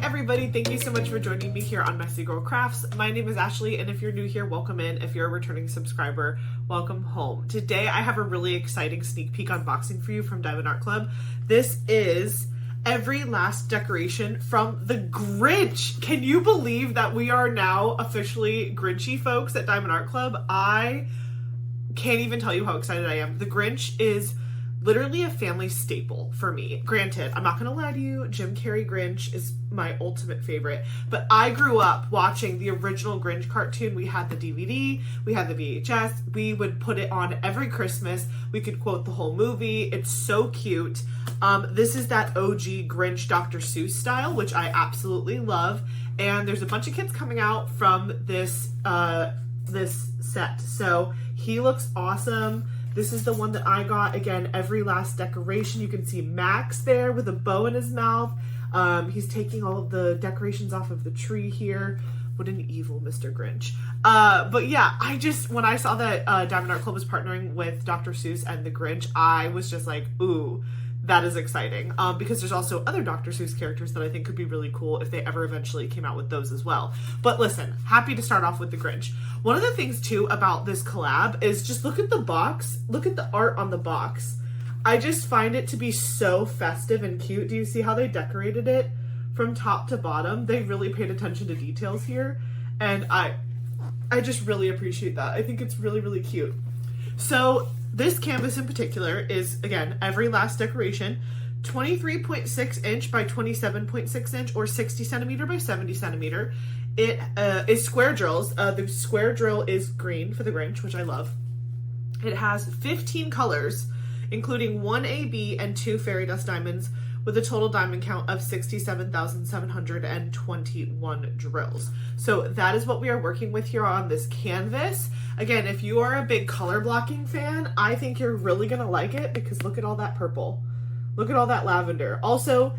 everybody, thank you so much for joining me here on Messy Girl Crafts. My name is Ashley, and if you're new here, welcome in. If you're a returning subscriber, welcome home. Today I have a really exciting sneak peek unboxing for you from Diamond Art Club. This is every last decoration from the Grinch. Can you believe that we are now officially Grinchy folks at Diamond Art Club? I can't even tell you how excited I am. The Grinch is literally a family staple for me. Granted, I'm not gonna lie to you, Jim Carrey Grinch is my ultimate favorite, but I grew up watching the original Grinch cartoon. We had the DVD, we had the VHS, we would put it on every Christmas. We could quote the whole movie. It's so cute. This is that OG Grinch Dr. Seuss style, which I absolutely love. And there's a bunch of kids coming out from this set. So he looks awesome. This is the one that I got. Again, every last decoration. You can see Max there with a bow in his mouth. He's taking all of the decorations off of the tree here. What an evil Mr. Grinch. But yeah, when I saw that Diamond Art Club was partnering with Dr. Seuss and the Grinch, I was just like, ooh, that is exciting. Because there's also other Dr. Seuss characters that I think could be really cool if they ever eventually came out with those as well. But listen, happy to start off with the Grinch. One of the things too about this collab is just look at the box. Look at the art on the box. I just find it to be so festive and cute. Do you see how they decorated it from top to bottom? They really paid attention to details here. And I just really appreciate that. I think it's really, really cute. So this canvas in particular is, again, every last decoration, 23.6 inch by 27.6 inch or 60 centimeter by 70 centimeter. It is square drills. The square drill is green for the Grinch, which I love. It has 15 colors, including 1 AB and 2 fairy dust diamonds, with a total diamond count of 67,721 drills. So that is what we are working with here on this canvas. Again, if you are a big color blocking fan, I think you're really gonna like it because look at all that purple. Look at all that lavender. Also,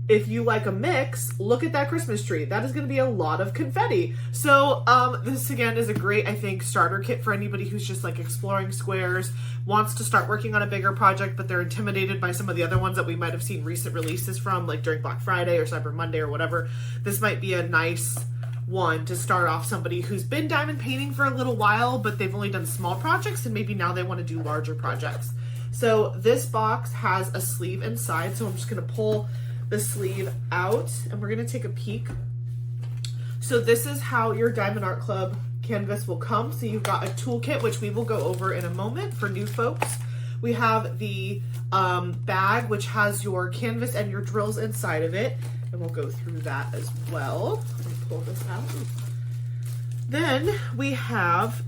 if you like a mix, look at that Christmas tree. That is gonna be a lot of confetti. So this again is a great, I think, starter kit for anybody who's just like exploring squares, wants to start working on a bigger project, but they're intimidated by some of the other ones that we might have seen recent releases from, like during Black Friday or Cyber Monday or whatever. This might be a nice one to start off somebody who's been diamond painting for a little while, but they've only done small projects and maybe now they want to do larger projects. So this box has a sleeve inside, so I'm just gonna pull the sleeve out and we're gonna take a peek. So this is how your Diamond Art Club canvas will come. So you've got a toolkit, which we will go over in a moment for new folks. We have the bag, which has your canvas and your drills inside of it, and we'll go through that as well. Let me pull this out. Then we have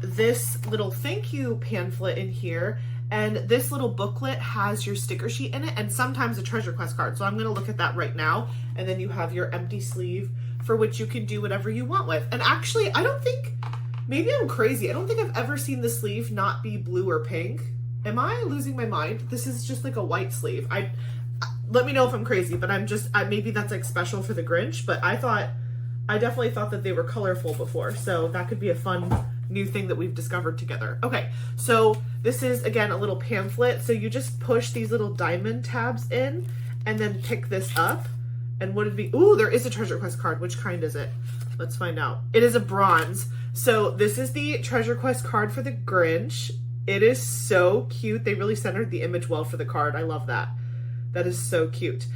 this little thank you pamphlet in here. And this little booklet has your sticker sheet in it and sometimes a treasure quest card. So I'm gonna look at that right now. And then you have your empty sleeve for which you can do whatever you want with. And actually, I don't think, maybe I'm crazy. I don't think I've ever seen the sleeve not be blue or pink. Am I losing my mind? This is just like a white sleeve. Let me know if I'm crazy, but maybe that's like special for the Grinch, but I definitely thought that they were colorful before. So that could be a fun new thing that we've discovered together. Okay, so this is, again, a little pamphlet. So you just push these little diamond tabs in and then pick this up. And what did we, ooh, there is a treasure quest card. Which kind is it? Let's find out. It is a bronze. So this is the treasure quest card for the Grinch. It is so cute. They really centered the image well for the card. I love that. That is so cute.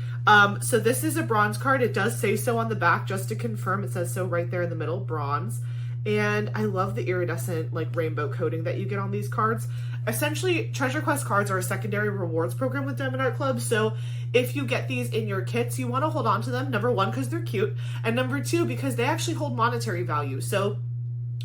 So this is a bronze card. It does say so on the back, just to confirm. It says so right there in the middle, bronze. And I love the iridescent like rainbow coating that you get on these cards. Essentially, treasure quest cards are a secondary rewards program with Diamond Art Club. So if you get these in your kits, you want to hold on to them. Number one, because they're cute. And number two, because they actually hold monetary value. So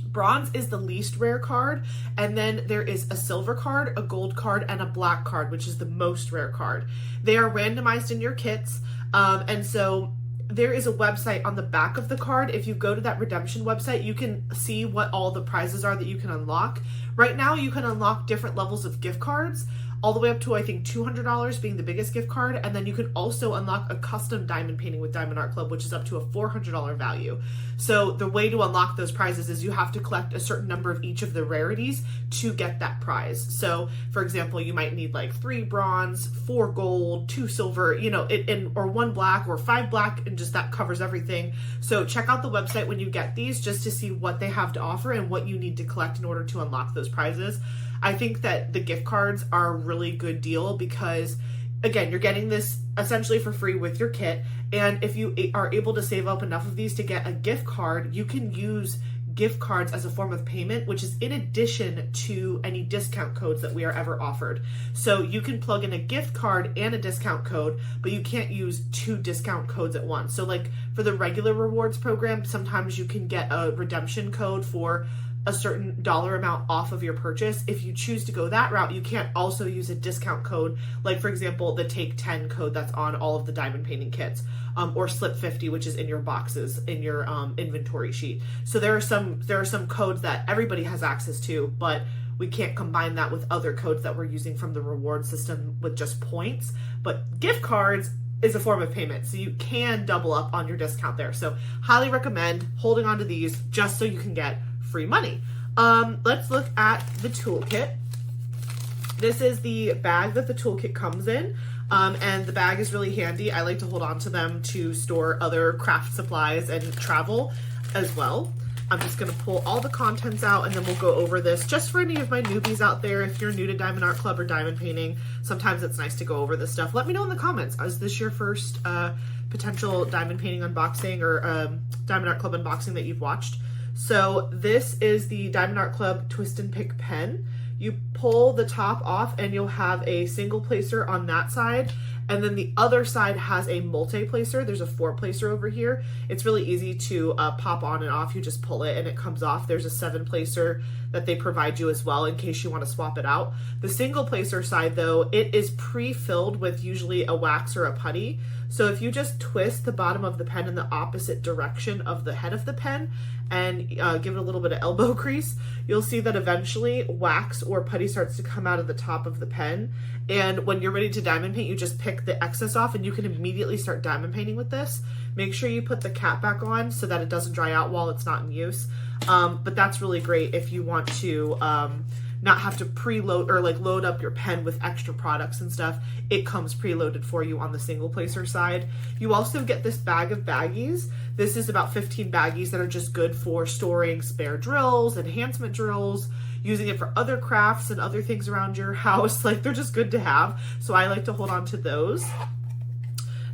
bronze is the least rare card. And then there is a silver card, a gold card, and a black card, which is the most rare card. They are randomized in your kits. And so there is a website on the back of the card. If you go to that redemption website, you can see what all the prizes are that you can unlock. Right now, you can unlock different levels of gift cards. all the way up to, I think, $200 being the biggest gift card. And then you can also unlock a custom diamond painting with Diamond Art Club, which is up to a $400 value. So the way to unlock those prizes is you have to collect a certain number of each of the rarities to get that prize. So for example, you might need like 3 bronze, 4 gold, 2 silver, you know, or 1 black or 5 black, and just that covers everything. So check out the website when you get these just to see what they have to offer and what you need to collect in order to unlock those prizes. I think that the gift cards are a really good deal because, again, you're getting this essentially for free with your kit. And if you are able to save up enough of these to get a gift card, you can use gift cards as a form of payment, which is in addition to any discount codes that we are ever offered. So you can plug in a gift card and a discount code, but you can't use 2 discount codes at once. So like for the regular rewards program, sometimes you can get a redemption code for a certain dollar amount off of your purchase. If you choose to go that route, you can't also use a discount code, like for example, the Take 10 code that's on all of the diamond painting kits, or Slip 50, which is in your boxes in your inventory sheet. So there are some codes that everybody has access to, but we can't combine that with other codes that we're using from the reward system with just points. But gift cards is a form of payment, so you can double up on your discount there. So highly recommend holding on to these just so you can get free money. Let's look at the toolkit. This is the bag that the toolkit comes in, and the bag is really handy. I like to hold on to them to store other craft supplies and travel as well. I'm just going to pull all the contents out and then we'll go over this just for any of my newbies out there. If you're new to Diamond Art Club or diamond painting, sometimes it's nice to go over this stuff. Let me know in the comments. Is this your first potential diamond painting unboxing or Diamond Art Club unboxing that you've watched? So this is the Diamond Art Club Twist and Pick pen. You pull the top off and you'll have a single placer on that side, and then the other side has a multi-placer. There's a 4-placer over here. It's really easy to pop on and off. You just pull it and it comes off. There's a 7-placer that they provide you as well in case you want to swap it out. The single placer side though, it is pre-filled with usually a wax or a putty. So if you just twist the bottom of the pen in the opposite direction of the head of the pen and give it a little bit of elbow crease, you'll see that eventually wax or putty starts to come out of the top of the pen. And when you're ready to diamond paint, you just pick the excess off and you can immediately start diamond painting with this. Make sure you put the cap back on so that it doesn't dry out while it's not in use. But that's really great if you want to not have to preload or like load up your pen with extra products and stuff. It comes preloaded for you on the single placer side. You also get this bag of baggies. This is about 15 baggies that are just good for storing spare drills, enhancement drills, using it for other crafts and other things around your house. Like, they're just good to have. So I like to hold on to those.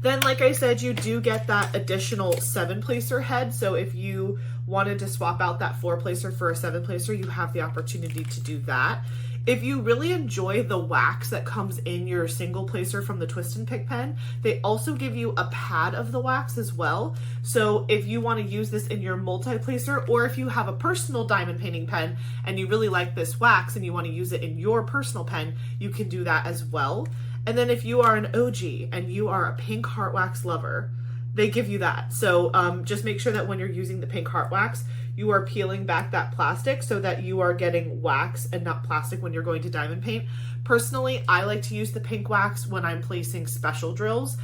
Then, like I said, you do get that additional 7-placer head. So if you wanted to swap out that 4-placer for a 7-placer, you have the opportunity to do that. If you really enjoy the wax that comes in your single placer from the Twist and Pick pen, they also give you a pad of the wax as well. So if you want to use this in your multi-placer, or if you have a personal diamond painting pen and you really like this wax and you want to use it in your personal pen, you can do that as well. And then if you are an OG and you are a pink heart wax lover, they give you that. So just make sure that when you're using the pink heart wax, you are peeling back that plastic so that you are getting wax and not plastic when you're going to diamond paint. Personally, I like to use the pink wax when I'm placing special drills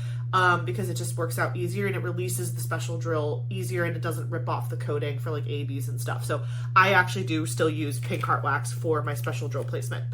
because it just works out easier and it releases the special drill easier and it doesn't rip off the coating for like ABs and stuff. So I actually do still use pink heart wax for my special drill placement.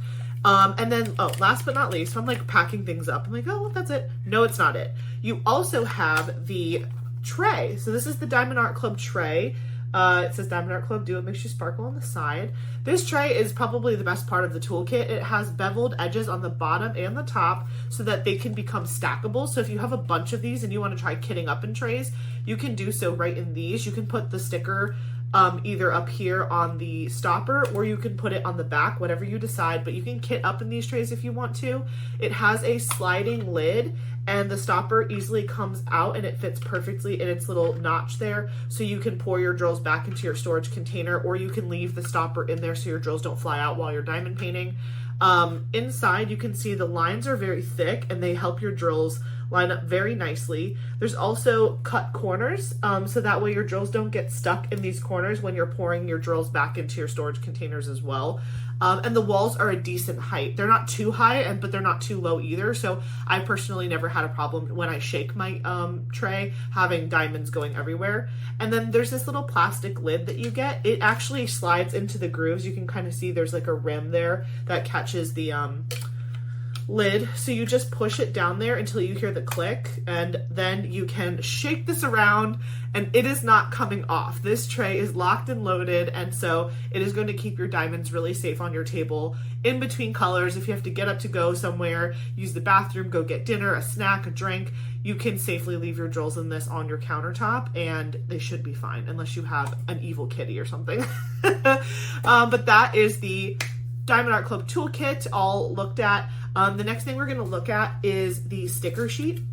And then, last but not least, so I'm like packing things up. I'm like, oh, well, that's it. No, it's not it. You also have the tray. So this is the Diamond Art Club tray. It says Diamond Art Club, do what makes you sparkle on the side. This tray is probably the best part of the toolkit. It has beveled edges on the bottom and the top so that they can become stackable. So if you have a bunch of these and you want to try kitting up in trays, you can do so right in these. You can put the sticker either up here on the stopper or you can put it on the back, whatever you decide, but you can kit up in these trays if you want to. It has a sliding lid and the stopper easily comes out and it fits perfectly in its little notch there, so you can pour your drills back into your storage container or you can leave the stopper in there so your drills don't fly out while you're diamond painting. Inside you can see the lines are very thick and they help your drills line up very nicely. There's also cut corners, so that way your drills don't get stuck in these corners when you're pouring your drills back into your storage containers as well. And the walls are a decent height. They're not too high, but they're not too low either. So I personally never had a problem when I shake my tray having diamonds going everywhere. And then there's this little plastic lid that you get. It actually slides into the grooves. You can kind of see there's like a rim there that catches the lid. So you just push it down there until you hear the click, and then you can shake this around and it is not coming off. This tray is locked and loaded, and so it is going to keep your diamonds really safe on your table in between colors. If you have to get up to go somewhere, use the bathroom, go get dinner, a snack, a drink, you can safely leave your drills in this on your countertop and they should be fine, unless you have an evil kitty or something. But that is the Diamond Art Club toolkit all looked at. The next thing we're going to look at is the sticker sheet.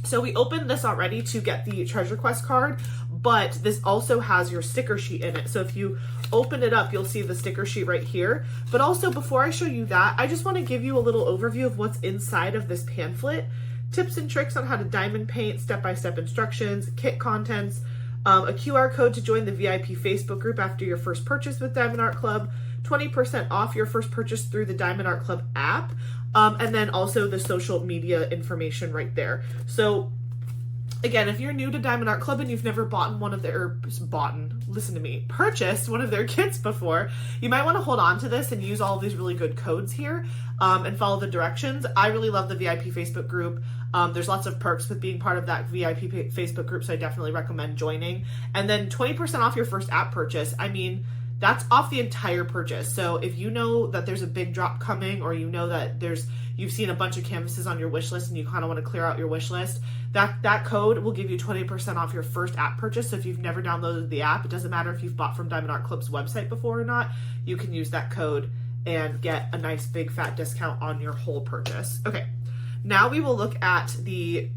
So we opened this already to get the Treasure Quest card, but this also has your sticker sheet in it. So if you open it up, you'll see the sticker sheet right here. But also, before I show you that, I just want to give you a little overview of what's inside of this pamphlet. Tips and tricks on how to diamond paint, step-by-step instructions, kit contents, a QR code to join the VIP Facebook group after your first purchase with Diamond Art Club, 20% off your first purchase through the Diamond Art Club app, and then also the social media information right there. So again, if you're new to Diamond Art Club and you've never purchased one of their kits before, you might want to hold on to this and use all of these really good codes here and follow the directions. I really love the VIP Facebook group. There's lots of perks with being part of that VIP Facebook group, so I definitely recommend joining. And then 20% off your first app purchase. I mean, that's off the entire purchase. So if you know that there's a big drop coming, or you know that you've seen a bunch of canvases on your wish list and you kind of want to clear out your wish list, that code will give you 20% off your first app purchase. So if you've never downloaded the app, it doesn't matter if you've bought from Diamond Art Club's website before or not, you can use that code and get a nice big fat discount on your whole purchase. Okay, now we will look at the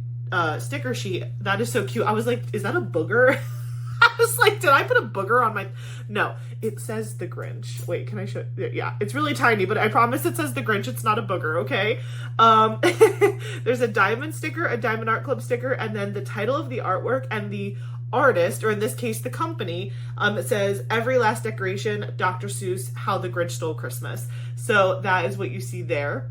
sticker sheet. That is so cute. I was like, is that a booger? I was like, did I put a booger on my... No, it says the Grinch. Wait, can I show... Yeah, it's really tiny, but I promise it says the Grinch. It's not a booger, okay? There's a diamond sticker, a Diamond Art Club sticker, and then the title of the artwork and the artist, or in this case, the company. It says, Every Last Decoration, Dr. Seuss, How the Grinch Stole Christmas. So that is what you see there.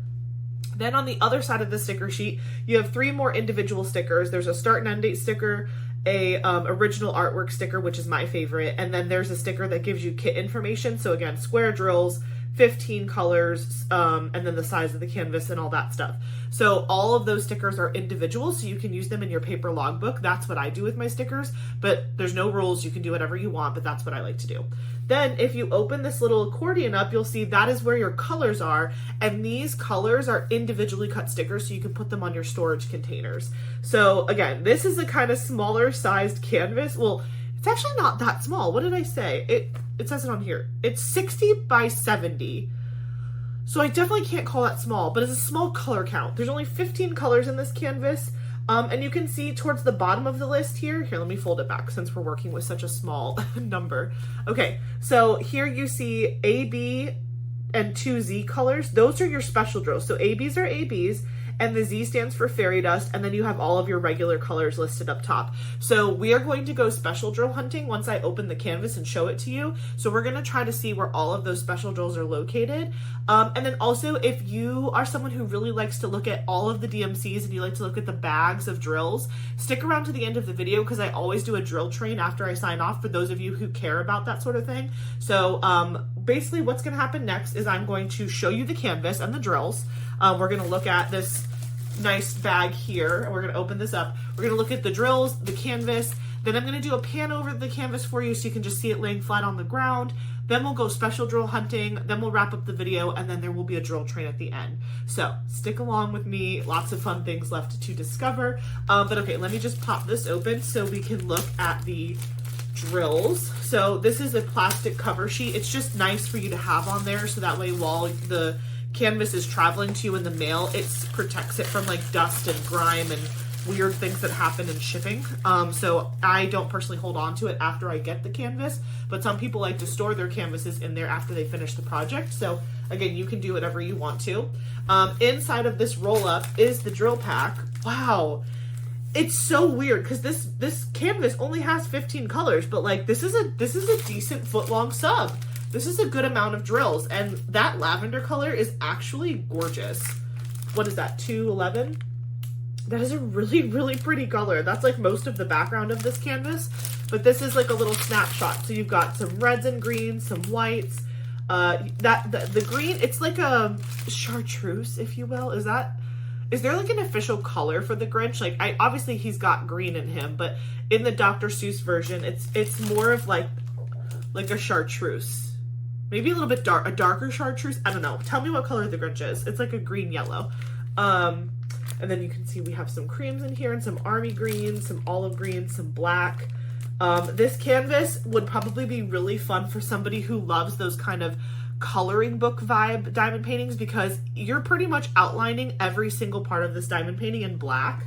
Then on the other side of the sticker sheet, you have 3 more individual stickers. There's a start and end date sticker, a original artwork sticker, which is my favorite, and then there's a sticker that gives you kit information. So again, square drills, 15 colors, and then the size of the canvas and all that stuff. So all of those stickers are individual, so you can use them in your paper logbook. That's what I do with my stickers, but there's no rules. You can do whatever you want, but that's what I like to do. Then if you open this little accordion up, you'll see that is where your colors are, and these colors are individually cut stickers, so you can put them on your storage containers. So again, this is a kind of smaller sized canvas. Well, it's actually not that small. What did I say? It says it on here. It's 60 by 70. So I definitely can't call that small, but it's a small color count. There's only 15 colors in this canvas. And you can see towards the bottom of the list here, let me fold it back since we're working with such a small number. Okay, so here you see AB and 2Z colors. Those are your special drills. So ABs are ABs, and the Z stands for fairy dust, and then you have all of your regular colors listed up top. So we are going to go special drill hunting once I open the canvas and show it to you. So we're gonna try to see where all of those special drills are located. And then also, if you are someone who really likes to look at all of the DMCs and you like to look at the bags of drills, stick around to the end of the video, because I always do a drill train after I sign off for those of you who care about that sort of thing. So basically what's gonna happen next is I'm going to show you the canvas and the drills. We're gonna look at this nice bag here, and we're going to open this up. We're going to look at the drills, the canvas, then I'm going to do a pan over the canvas for you so you can just see it laying flat on the ground. Then we'll go special drill hunting, then we'll wrap up the video, and then there will be a drill train at the end. So stick along with me, lots of fun things left to discover. But okay, let me just pop this open so we can look at the drills. So this is a plastic cover sheet. It's just nice for you to have on there, so that way while the canvas is traveling to you in the mail, it protects it from like dust and grime and weird things that happen in shipping. So I don't personally hold on to it after I get the canvas, but some people like to store their canvases in there after they finish the project. So again, you can do whatever you want to. Inside of this roll up is the drill pack. Wow. It's so weird because this canvas only has 15 colors, but like this is a decent foot long sub. this is a good amount of drills, and that lavender color is actually gorgeous. What is that, 211? That is a really, really pretty color. That's like most of the background of this canvas, but this is like a little snapshot. So you've got some reds and greens, some whites. The green, it's like a chartreuse, if you will. Is there like an official color for the Grinch? Like, obviously he's got green in him, but in the Dr. Seuss version, it's more of like a chartreuse. Maybe a little bit a darker chartreuse. I don't know. Tell me what color the Grinch is. It's like a green yellow. And then you can see we have some creams in here and some army greens, some olive greens, some black. This canvas would probably be really fun for somebody who loves those kind of coloring book vibe diamond paintings, because you're pretty much outlining every single part of this diamond painting in black.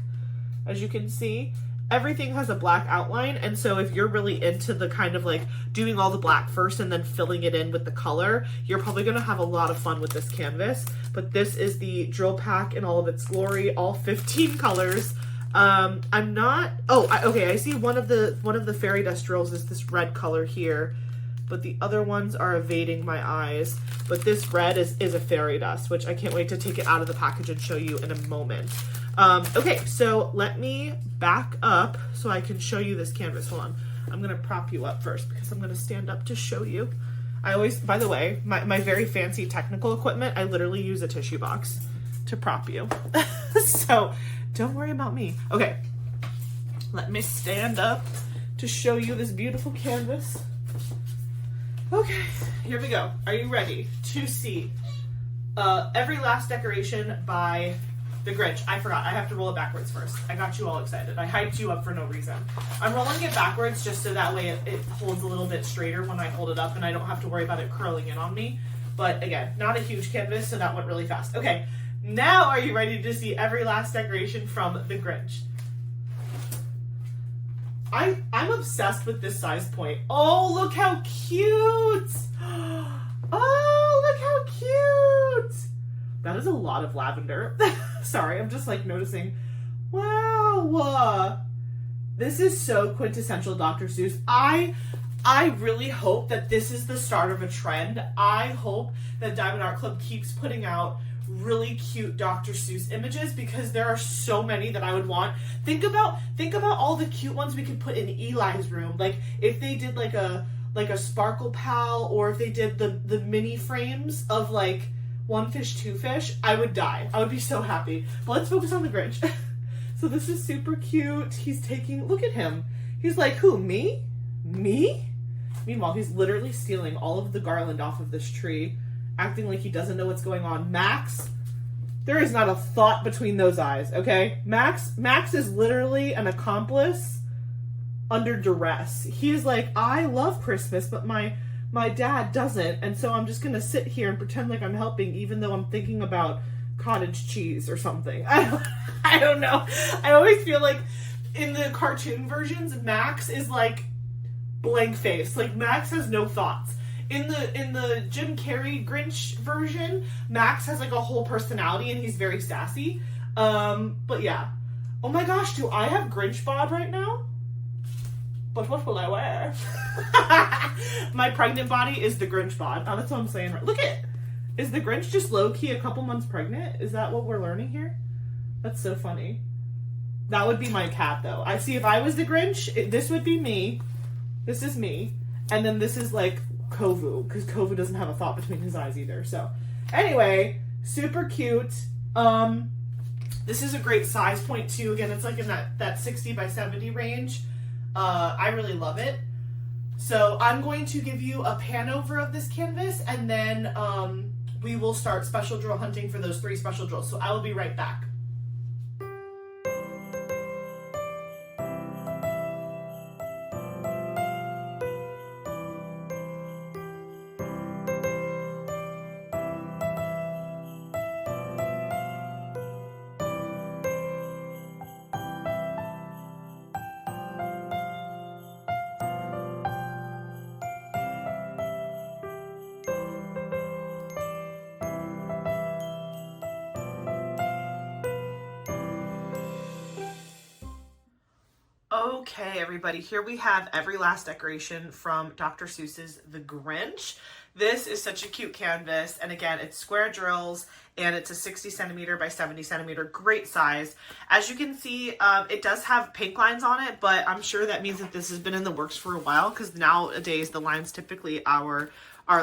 As you can see, everything has a black outline, and so if you're really into the kind of like doing all the black first and then filling it in with the color, you're probably going to have a lot of fun with this canvas. But this is the drill pack in all of its glory, all 15 colors. Okay, I see one of the fairy dust drills is this red color here, but the other ones are evading my eyes. But this red is a fairy dust, which I can't wait to take it out of the package and show you in a moment. Okay, so let me back up so I can show you this canvas. Hold on. I'm going to prop you up first because I'm going to stand up to show you. I always, by the way, my very fancy technical equipment, I literally use a tissue box to prop you. So don't worry about me. Okay, let me stand up to show you this beautiful canvas. Okay, here we go. Are you ready to see Every Last Decoration by the Grinch? I forgot. I have to roll it backwards first. I got you all excited. I hyped you up for no reason. I'm rolling it backwards just so that way it holds a little bit straighter when I hold it up and I don't have to worry about it curling in on me. But again, not a huge canvas, so that went really fast. Okay, now are you ready to see Every Last Decoration from the Grinch? I'm obsessed with this size point. Oh, look how cute! Oh, look how cute! That is a lot of lavender. Sorry, I'm just like noticing. Wow! This is so quintessential Dr. Seuss. I really hope that this is the start of a trend. I hope that Diamond Art Club keeps putting out really cute Dr. Seuss images, because there are so many that I would want. Think about all the cute ones we could put in Eli's room. Like if they did like a Sparkle Pal, or if they did the mini frames of like One Fish, Two Fish, I would die. I would be so happy. But let's focus on the Grinch. So this is super cute. He's taking, look at him. He's like, who, me? Me? Meanwhile, he's literally stealing all of the garland off of this tree, acting like he doesn't know what's going on. Max, there is not a thought between those eyes, okay? Max is literally an accomplice under duress. He's like, I love Christmas, but my dad doesn't, and so I'm just gonna sit here and pretend like I'm helping, even though I'm thinking about cottage cheese or something. I don't know. I always feel like in the cartoon versions, Max is like blank face. Like Max has no thoughts. In the Jim Carrey Grinch version, Max has like a whole personality and he's very sassy. But yeah. Oh my gosh, do I have Grinch bod right now? But what will I wear? My pregnant body is the Grinch bod. Oh, that's what I'm saying. Look at, is the Grinch just low-key a couple months pregnant? Is that what we're learning here? That's so funny. That would be my cat, though. I see, if I was the Grinch, this would be me. This is me. And then this is like Kovu, because Kovu doesn't have a thought between his eyes either. So anyway, super cute. This is a great size point too. Again, it's like in that 60 by 70 range. I really love it. So I'm going to give you a pan over of this canvas, and then we will start special drill hunting for those 3 special drills. So I will be right back. Okay, everybody, here we have every last decoration from Dr. Seuss's The Grinch. This is such a cute canvas, and again, it's square drills, and it's a 60 centimeter by 70 centimeter, great size. As you can see, it does have pink lines on it, but I'm sure that means that this has been in the works for a while, because nowadays the lines typically are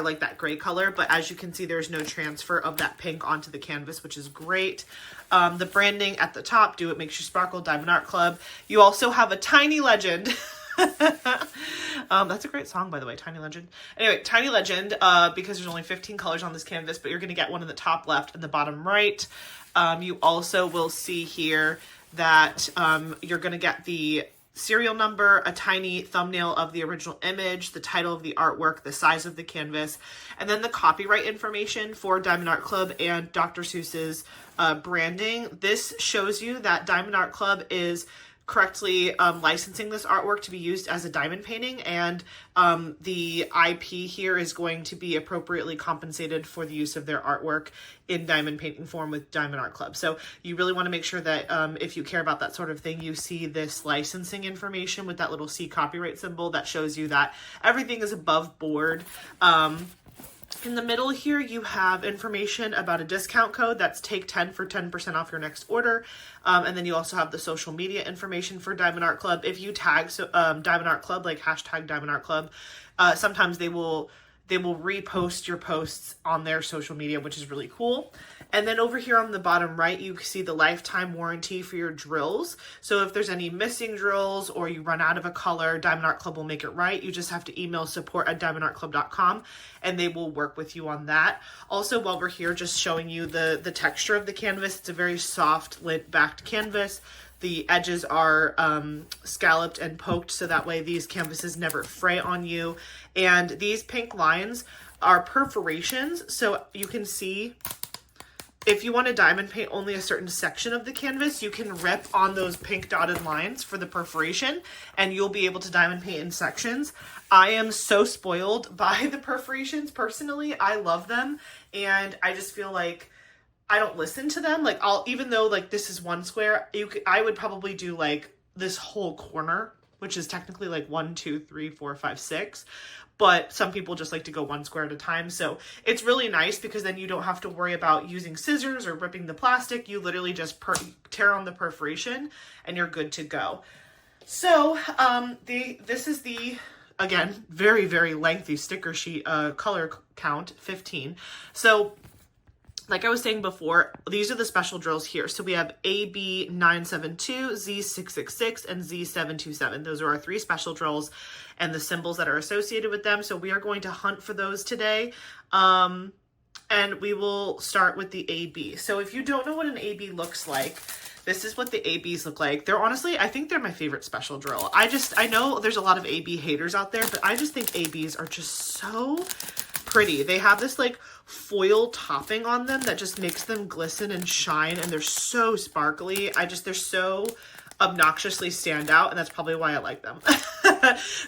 like that gray color, but as you can see, there's no transfer of that pink onto the canvas, which is great. The branding at the top, Do It Makes You Sparkle, Diamond Art Club. You also have a tiny legend. That's a great song, by the way, Tiny Legend. Anyway, Tiny Legend, because there's only 15 colors on this canvas, but you're going to get one in the top left and the bottom right. You also will see here that you're going to get the serial number, a tiny thumbnail of the original image, the title of the artwork, the size of the canvas, and then the copyright information for Diamond Art Club and Dr. Seuss's branding. This shows you that Diamond Art Club is correctly licensing this artwork to be used as a diamond painting, and the IP here is going to be appropriately compensated for the use of their artwork in diamond painting form with Diamond Art Club. So you really want to make sure that if you care about that sort of thing, you see this licensing information with that little C copyright symbol that shows you that everything is above board. In the middle here, you have information about a discount code. That's take 10 for 10% off your next order. And then you also have the social media information for Diamond Art Club. If you tag Diamond Art Club, like hashtag Diamond Art Club, sometimes they will repost your posts on their social media, which is really cool. And then over here on the bottom right, you see the lifetime warranty for your drills. So if there's any missing drills or you run out of a color, Diamond Art Club will make it right. You just have to email support@diamondartclub.com and they will work with you on that. Also, while we're here, just showing you the texture of the canvas. It's a very soft lint backed canvas. The edges are scalloped and poked, so that way these canvases never fray on you. And these pink lines are perforations, so you can see if you want to diamond paint only a certain section of the canvas, you can rip on those pink dotted lines for the perforation, and you'll be able to diamond paint in sections. I am so spoiled by the perforations. Personally, I love them, and I just feel like I don't listen to them. Like even though like this is one square, I would probably do like this whole corner, which is technically like 1, 2, 3, 4, 5, 6. But some people just like to go one square at a time. So it's really nice because then you don't have to worry about using scissors or ripping the plastic. You literally just tear on the perforation and you're good to go. So this is the, again, very, very lengthy sticker sheet, color count, 15. So like I was saying before, these are the special drills here. So we have AB972, Z666, and Z727. Those are our 3 special drills and the symbols that are associated with them. So we are going to hunt for those today. And we will start with the AB. So if you don't know what an AB looks like, this is what the ABs look like. They're honestly, I think they're my favorite special drill. I know there's a lot of AB haters out there, but I just think ABs are just so pretty. They have this like foil topping on them that just makes them glisten and shine, and they're so sparkly. They're so obnoxiously stand out, and that's probably why I like them.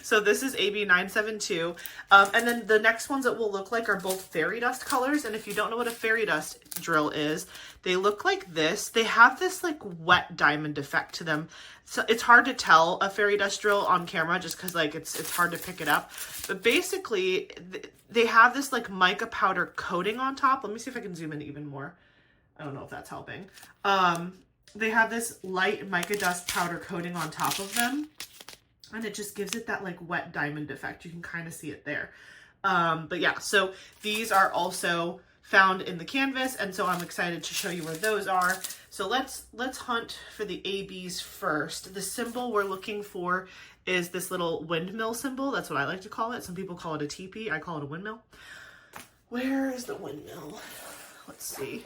So this is AB972. And then the next ones that will look like are both fairy dust colors. And if you don't know what a fairy dust drill is, they look like this. They have this like wet diamond effect to them. So it's hard to tell a fairy dust drill on camera just because like it's hard to pick it up. But basically they have this like mica powder coating on top. Let me see if I can zoom in even more. I don't know if that's helping. They have this light mica dust powder coating on top of them, and it just gives it that like wet diamond effect. You can kind of see it there. But yeah, so these are also found in the canvas, and so I'm excited to show you where those are. So let's hunt for the ABs first. The symbol we're looking for is this little windmill symbol. That's what I like to call it. Some people call it a teepee. I call it a windmill. Where is the windmill? Let's see.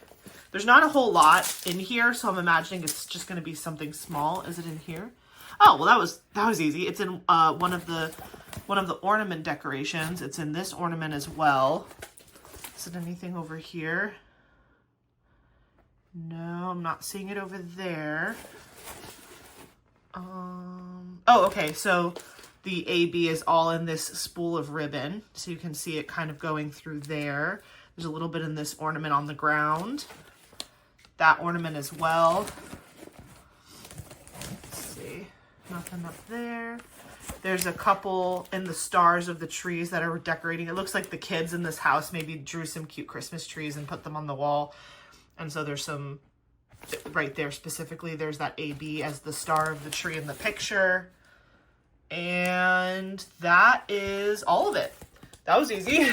There's not a whole lot in here, so I'm imagining it's just going to be something small. Is it in here? Oh, well, that was easy. It's in one of the ornament decorations. It's in this ornament as well. Is it anything over here? No, I'm not seeing it over there. Oh, okay. So the AB is all in this spool of ribbon, so you can see it kind of going through there. There's a little bit in this ornament on the ground. That ornament as well. Let's see. Nothing up there. There's a couple in the stars of the trees that are decorating. It looks like the kids in this house maybe drew some cute Christmas trees and put them on the wall. And so there's some right there specifically. There's that AB as the star of the tree in the picture. And that is all of it. That was easy.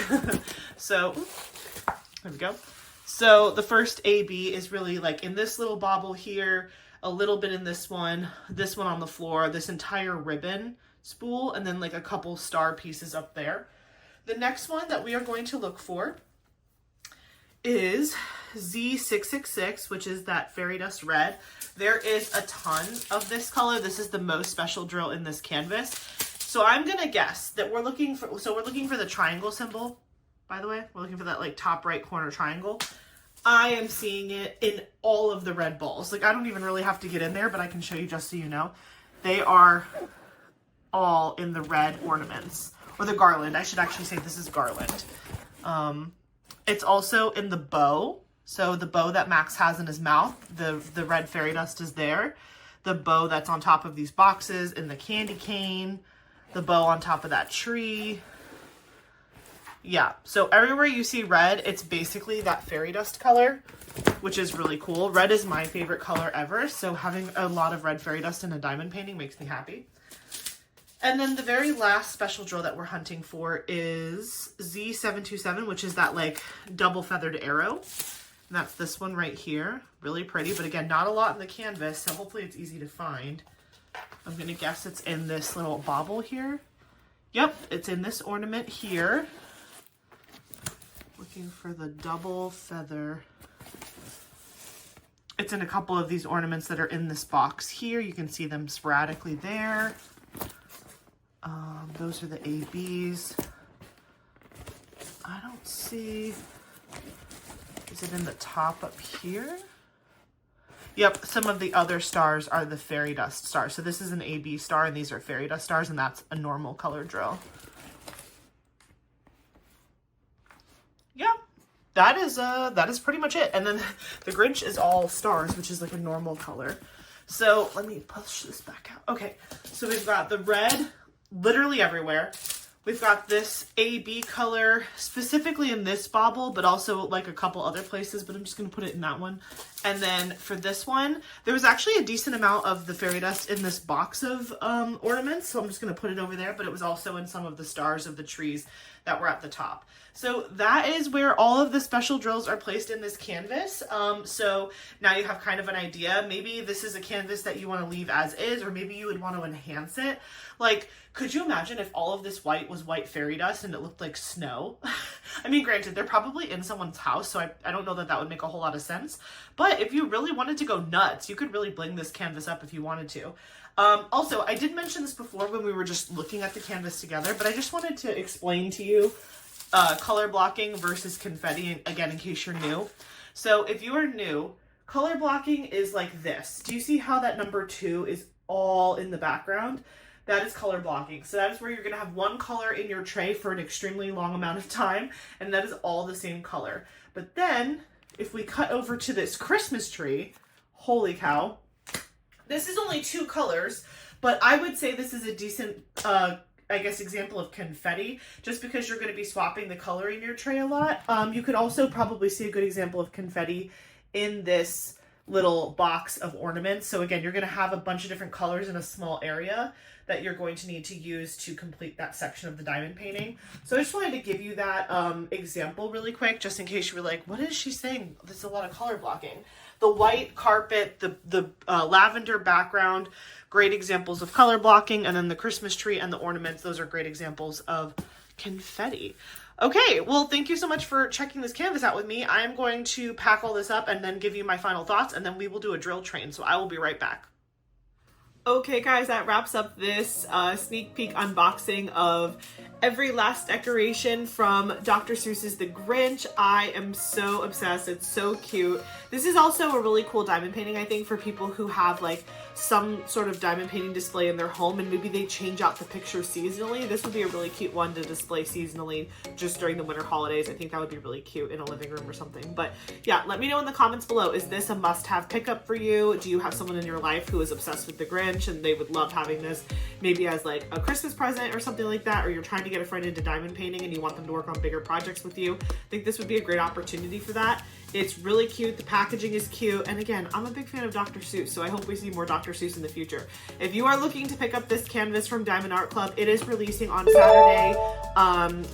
So there we go. So the first AB is really like in this little bauble here, a little bit in this one on the floor, this entire ribbon spool, and then like a couple star pieces up there. The next one that we are going to look for is Z666, which is that fairy dust red. There is a ton of this color. This is the most special drill in this canvas. So I'm gonna guess that we're looking for the triangle symbol, by the way. We're looking for that like top right corner triangle. I am seeing it in all of the red balls. Like I don't even really have to get in there, but I can show you just so you know. They are all in the red ornaments, or the garland. I should actually say this is garland. It's also in the bow. So the bow that Max has in his mouth, the red fairy dust is there. The bow that's on top of these boxes, in the candy cane, the bow on top of that tree. Yeah, so everywhere you see red, it's basically that fairy dust color, which is really cool. Red is my favorite color ever, so having a lot of red fairy dust in a diamond painting makes me happy. And then the very last special drill that we're hunting for is Z727, which is that like double feathered arrow. And that's this one right here. Really pretty, but again, not a lot in the canvas, so hopefully it's easy to find. I'm gonna guess it's in this little bauble here. Yep, it's in this ornament here. Looking for the double feather. It's in a couple of these ornaments that are in this box here. You can see them sporadically there. Those are the ABs. I don't see, is it in the top up here? Yep, some of the other stars are the fairy dust stars. So this is an AB star and these are fairy dust stars, and that's a normal color drill. Yeah, that is pretty much it. And then the Grinch is all stars, which is like a normal color. So let me push this back out. Okay, so we've got the red literally everywhere. We've got this AB color specifically in this bauble, but also like a couple other places, but I'm just going to put it in that one. And then for this one, there was actually a decent amount of the fairy dust in this box of ornaments, so I'm just going to put it over there, but it was also in some of the stars of the trees that were at the top. So that is where all of the special drills are placed in this canvas. So now you have kind of an idea. Maybe this is a canvas that you want to leave as is, or maybe you would want to enhance it. Like, could you imagine if all of this white was white fairy dust and it looked like snow? I mean, granted, they're probably in someone's house, so I don't know that that would make a whole lot of sense. But if you really wanted to go nuts, you could really bling this canvas up if you wanted to. Also, I did mention this before when we were just looking at the canvas together, but I just wanted to explain to you color blocking versus confetti, again, in case you're new. So if you are new, color blocking is like this. Do you see how that number 2 is all in the background? That is color blocking. So that is where you're going to have one color in your tray for an extremely long amount of time, and that is all the same color. But then, if we cut over to this Christmas tree, holy cow, this is only 2 colors, but I would say this is a decent, I guess, example of confetti, just because you're going to be swapping the color in your tray a lot. You could also probably see a good example of confetti in this little box of ornaments. So again, you're going to have a bunch of different colors in a small area that you're going to need to use to complete that section of the diamond painting. So I just wanted to give you that example really quick, just in case you were like, what is she saying? There's a lot of color blocking. The white carpet, the lavender background, great examples of color blocking, and then the Christmas tree and the ornaments, those are great examples of confetti. Okay, well, thank you so much for checking this canvas out with me. I am going to pack all this up and then give you my final thoughts, and then we will do a drill train, so I will be right back. Okay guys, that wraps up this sneak peek unboxing of every last decoration from Dr. Seuss's The Grinch. I am so obsessed. It's so cute. This is also a really cool diamond painting, I think, for people who have like some sort of diamond painting display in their home and maybe they change out the picture seasonally. This would be a really cute one to display seasonally just during the winter holidays. I think that would be really cute in a living room or something. But yeah, let me know in the comments below. Is this a must-have pickup for you? Do you have someone in your life who is obsessed with The Grinch? mentioned they would love having this maybe as like a Christmas present or something like that, or you're trying to get a friend into diamond painting and you want them to work on bigger projects with you, I think this would be a great opportunity for that. It's really cute. The packaging is cute. And again, I'm a big fan of Dr. Seuss, so I hope we see more Dr. Seuss in the future. If you are looking to pick up this canvas from Diamond Art Club, it is releasing on Saturday,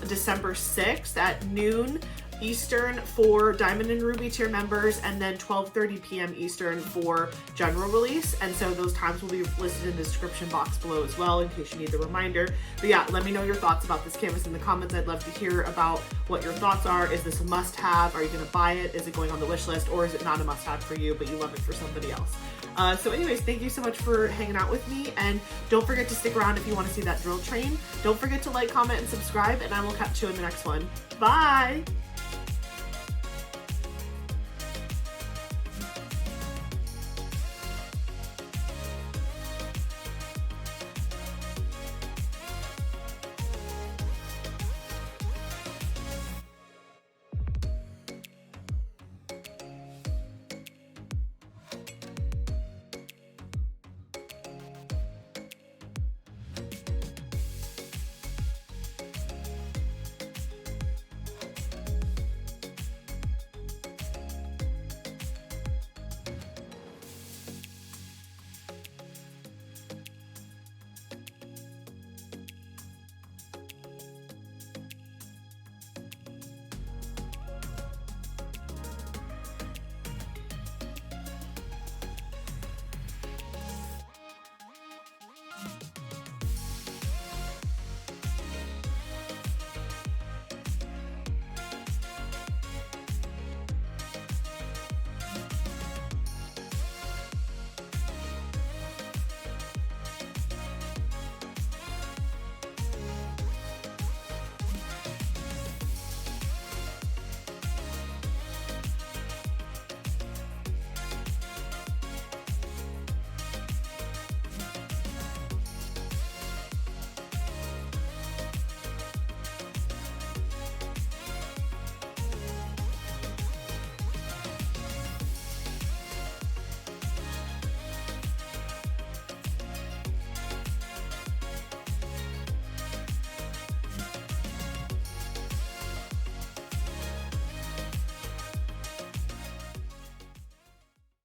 December 6th at noon Eastern for Diamond and Ruby tier members, and then 12:30 p.m. Eastern for general release. And so those times will be listed in the description box below as well in case you need the reminder. But yeah, let me know your thoughts about this canvas in the comments. I'd love to hear about what your thoughts are. Is this a must-have? Are you going to buy it? Is it going on the wish list? Or is it not a must-have for you, but you love it for somebody else? So anyways, thank you so much for hanging out with me, and don't forget to stick around if you want to see that drill train. Don't forget to like, comment, and subscribe, and I will catch you in the next one. Bye!